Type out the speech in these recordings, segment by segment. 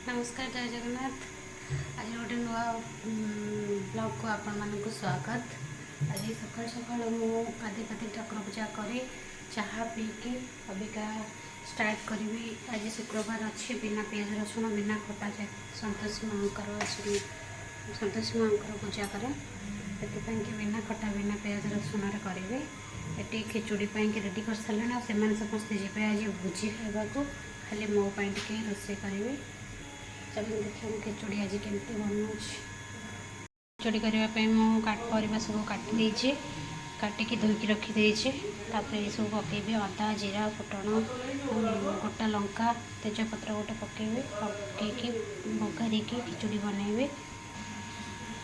नमस्कार जय जगन्नाथ। आज गोटे नुआ ब्लॉग को आपण मानक स्वागत। आज सकाल सकाल मु गाधे पाधे ठाकुर पूजा करी चाहा पी के अबिका स्टार्ट करी। आज शुक्रवार अच्छे बिना पियाज रसुण बिना खटा जाए संतोषी माँ पूजा करे कि बिना खटा बिना पियाज रसुण करेंगे। ये खिचुड़ी रेडी कर सारे से समस्त जी आज भोजी खावा खाली मो टे रोसे करेंगे। चलो देखिए खिचुड़ी आज केमती बनाऊँ। खिचुड़ी करने परिवा सब काटी काटिकी धोईकी रखीदे ये सब पकेबे अदा जीरा फुटण गोटा लंका तेजपत्र गोटे पकेबे पकईकी बघारी खिचुड़ी बनइबे।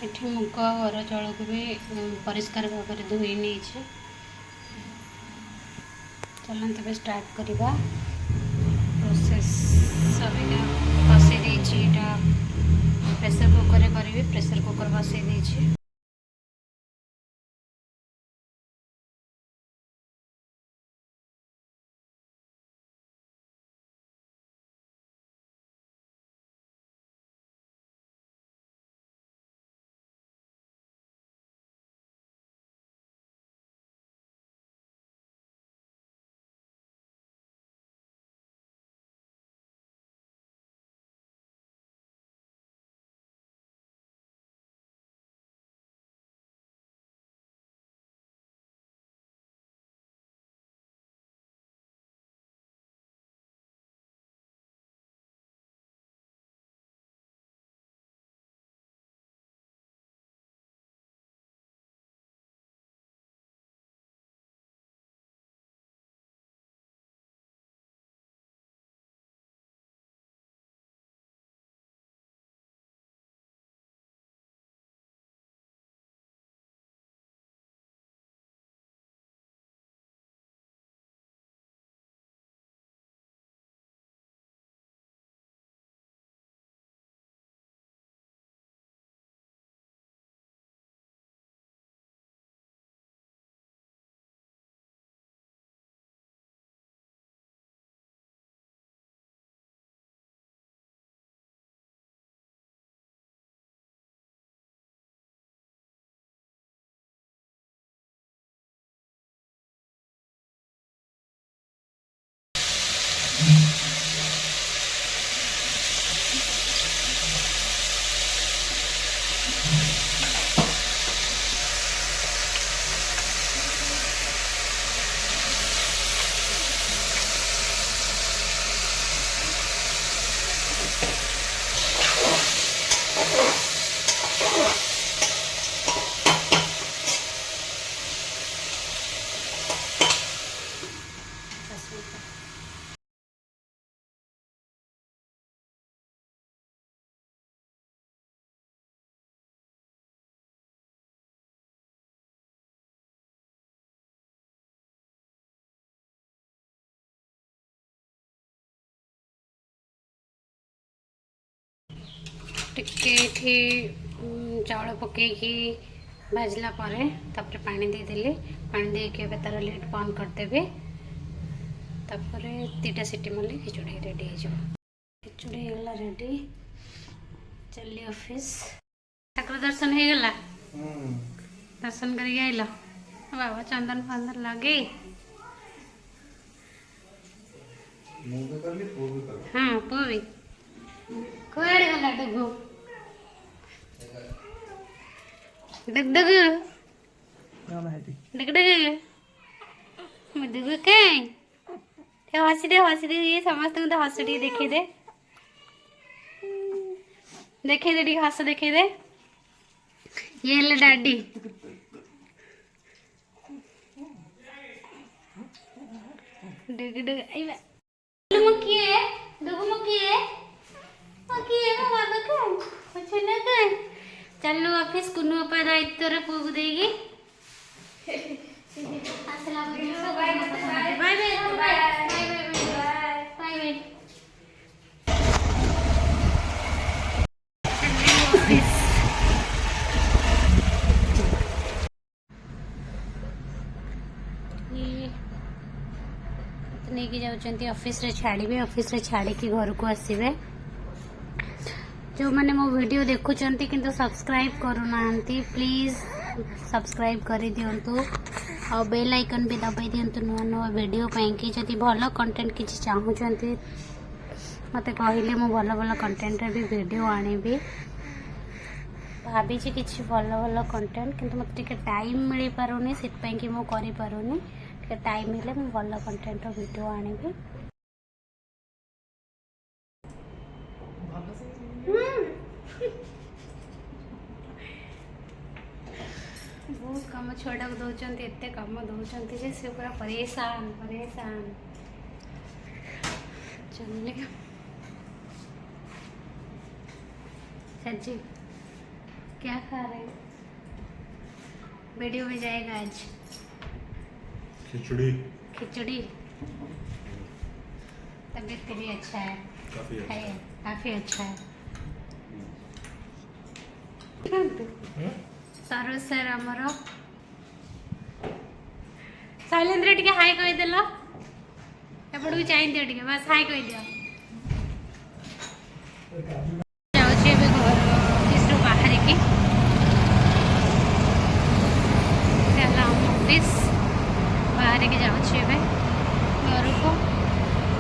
ये मुग अर चाउल को भी परिष्कार भाव में धोई नहीं। चलो तेज स्टार्ट करवा प्रोसेस अबिका बसई देटा प्रेसर कुकर करी। प्रेसर कुकर बसई दे टिके चाउल पकईकी भाजला तापर पानी देदेली। पानी देके तार लिड बंद करदेवे। तापर 2टा सीटी मारे खिचुड़ी रेडी हो। खिचुड़ी होगा रेडी। चली ऑफिस ठाकुर दर्शन हो गला। दर्शन कर आइल बाबा चंदन फंदन लगे। हाँ पु भी कड़े गला डुगु डुगडुग डुगडुग डुगु कहीं हसी दे ये समस्त हस देखे दे हस देखे दे। ये हेले डैडी डुगडुग चलो ऑफिस कुनु अपा दायित्व रे पुगु देगी। अस्सलाम वालेकुम bye bye bye bye. Office नहीं कि जाउचंती ऑफिस रे छाड़ीबे। ऑफिस रे छाड़ी की घर को आसीबे। जो मैंने मो वीडियो देखुचंती किंतु सब्सक्राइब करूना प्लीज सब्सक्राइब कर दिंतु और बेल आइकन भी दबाई दिंतु नुआ नुआ वीडियो कि जदि भल कंटेंट किसी चाहूँगी मत कहले मु भल भल कंटेंट भी वीडियो आनिबी भाभी किसी भल भल कंटेंट किंतु मत टिके टाइम मिल पारुनी से कि मु करि पारुनी टिके टाइम मिले मु भल कंटेंट वीडियो आनिबी। बहुत कम छुआटा को दौरान एत कम दौरान जे से पूरा परेशान परेशान चलिए सच्ची क्या खा रहे हैं वीडियो में जाएगा आज खिचड़ी खिचड़ी तबीयत के लिए अच्छा है काफी अच्छा है सरोज सर आमर शैलेन्द्र टिके हाय कहीदेल एपट को चाह दियो टिके बस हाय कह दियो जाऊँ घर बाहर की ऑफिस बाहर के जाऊँ घर को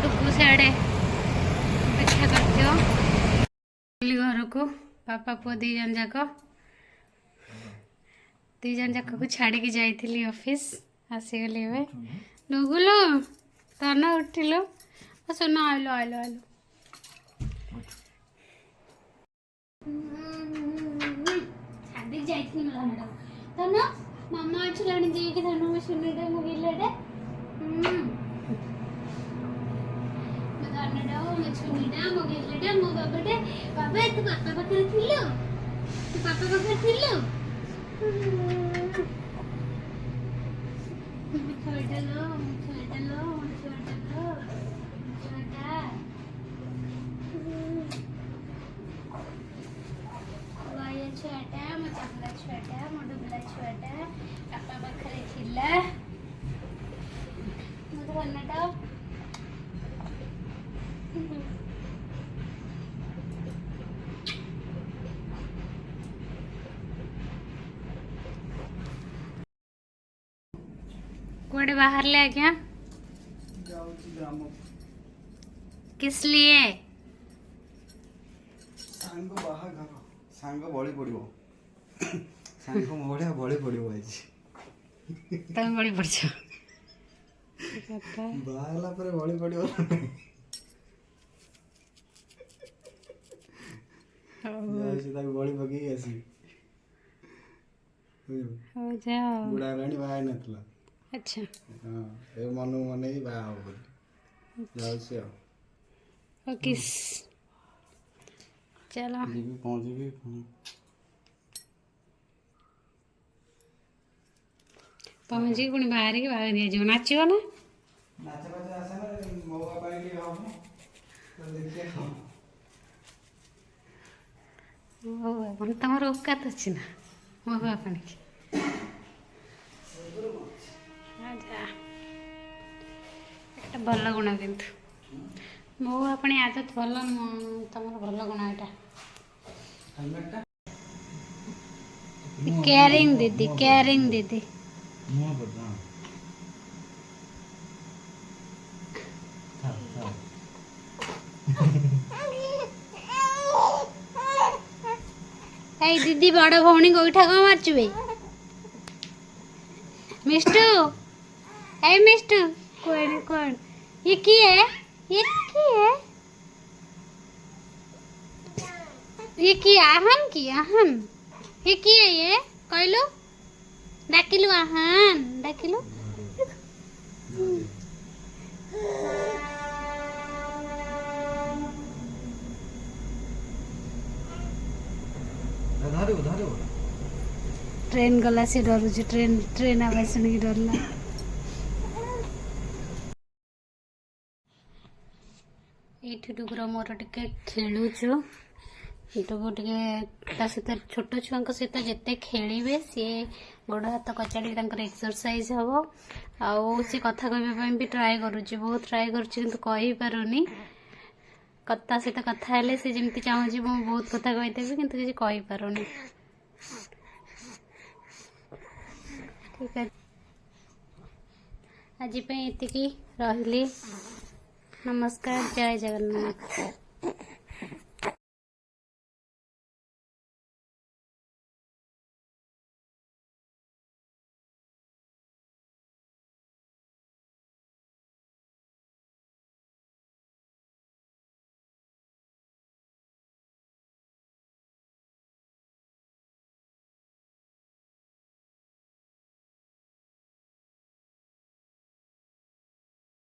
टुकु सियाड़े अपेक्षा करती घर को पापा पुआ दी जन जाक को छाड़ी की जाइली ऑफिस आसीगली नुगुलो तना उठिलो सोना आइलो आइलो आइलो छाड़ी जाइली तना मामा अच्छी देखी धनु सुनीडे मुगिले मो बाबाटे बाबा तू पापा पाखे थिलो तू पापा पाखे थिलो छोटा मो चपला छोटा मो डुबला छोटा पापा पाखे थिला मो धनटा कुआडे बाहर ले क्या किस लिए सांग बाहाघर सांग बड़ी पड़ो सांग बढ़िया बड़ी पड़ो आज तुम बड़ी पड़ बाहला पर बड़ी पड़ो बड़ी पकई आसी हो जाओ बुढ़ा रानी बाहर नथला अच्छा हाँ ए मनु मन ही बाहा हो बोली जाउसी आ किस चलो जीबी पहुंचबी पहुंची पुणी बाहर की बाहर दिया जो नाचियो ना नाच बाज आसे ना मौका पाई के हम तो देखिए हम ओ मन तमर औकात अछि ना मौका पानी की एक भल गुण किंतु मो अपनी आदत भल तुम भल गुण यहाँ केयरिंग दीदी मुंह पर ए दीदी बड़ भौणी गोईठा कौन मारचु बे मिष्टू ए मिष्टू कौन ये की है ये की आहन ये की है ये कहलु डाकिलु आहन डाकिलु ट्रेन गला से डरुछु ट्रेन आवाज सुनिक डरला ये डुगर मोर टे खेलुचु डुगु टे सहित छोट छुआ सहित जिते खेलिए सी गोड़ हाथ कचाड़ी एक्सरसाइज हम आउ सी कथा कहवाई भी ट्राए करुच्ची बहुत ट्राए करुच्ची किंतु कही पारुनी ता सहित कथा हेले से जमी चाहूँगी मु बहुत कथा कहीदेवी किंतु किसी कहीपारुनी। ठीक है आज एतिकी रही। नमस्कार, जय जगन्नाथ।